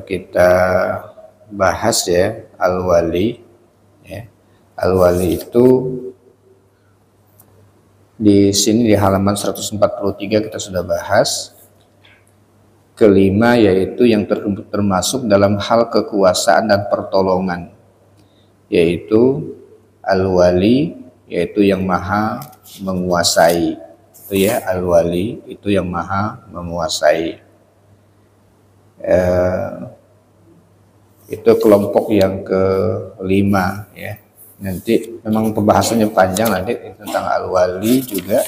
kita bahas ya Al-Wali. Ya. Al-Wali itu di sini di halaman 143 kita sudah bahas. Kelima yaitu yang termasuk dalam hal kekuasaan dan pertolongan, yaitu Al-Wali, yaitu yang maha menguasai. Itu ya, Al-Wali itu yang maha menguasai. Itu kelompok yang kelima ya. Nanti memang pembahasannya panjang nanti tentang Al-Wali juga.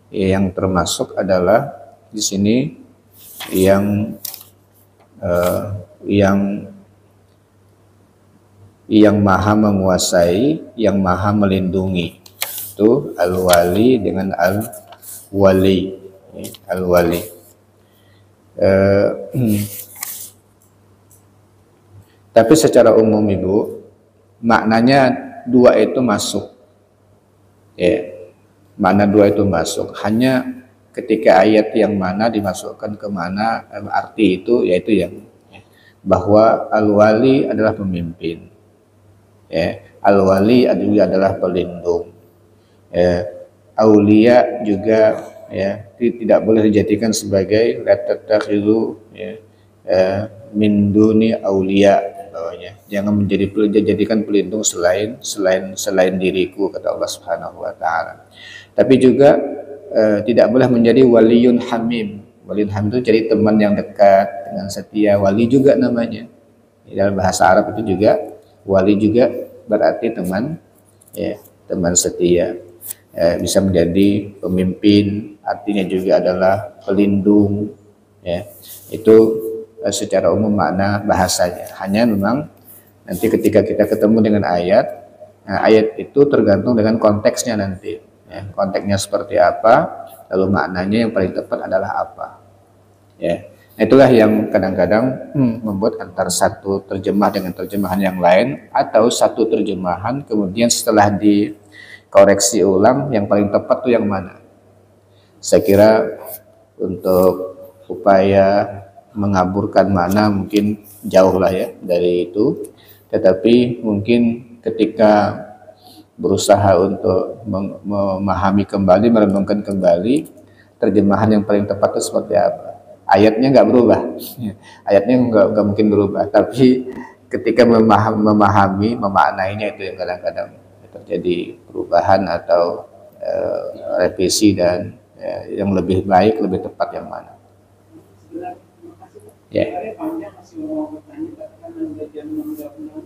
Yang termasuk adalah di sini yang maha menguasai, yang maha melindungi. Itu Al-Wali dengan Al-Wali. Al-Wali. Tapi secara umum Ibu, maknanya dua itu masuk. Ya, makna dua itu masuk. Hanya ketika ayat yang mana dimasukkan ke mana arti itu, yaitu yang bahwa Al-Wali adalah pemimpin. Ya, al-wali juga adalah pelindung. Ya, aulia juga ya tidak boleh dijadikan sebagai la tattakhidhu ya, min duni aulia, bawahnya. Jangan dijadikan pelindung selain diriku, kata Allah Subhanahu wa taala. Tapi juga tidak boleh menjadi waliyun hamim. Waliyun hamim itu jadi teman yang dekat dengan setia, wali juga namanya. Dalam bahasa Arab itu juga wali juga berarti teman, ya, teman setia. Bisa menjadi pemimpin, artinya juga adalah pelindung, ya. Itu secara umum makna bahasanya. Hanya memang nanti ketika kita ketemu dengan ayat, nah, ayat itu tergantung dengan konteksnya nanti, ya. Konteksnya seperti apa, lalu maknanya yang paling tepat adalah apa, ya. Nah, itulah yang kadang-kadang membuat antara satu terjemah dengan terjemahan yang lain, atau satu terjemahan kemudian setelah dikoreksi ulang yang paling tepat tuh yang mana. Saya kira untuk upaya mengaburkan makna mungkin jauh lah ya dari itu, tetapi mungkin ketika berusaha untuk memahami kembali, merenungkan kembali terjemahan yang paling tepat itu seperti apa. Ayatnya nggak berubah, ayatnya nggak mungkin berubah, tapi ketika memahami, memaknainya itu yang kadang-kadang terjadi perubahan atau revisi dan yang lebih baik, lebih tepat yang mana. Ya.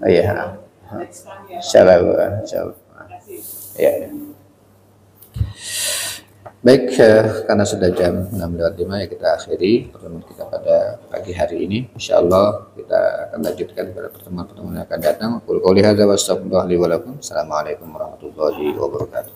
Iya. Insyaallah. Ya. Baik, karena sudah jam 6:05 ya kita akhiri pertemuan kita pada pagi hari ini. Insyaallah kita akan lanjutkan pada pertemuan-pertemuan yang akan datang. Qul qouli hadza wa astaghfirullah li wa lakum. Assalamualaikum warahmatullahi wabarakatuh.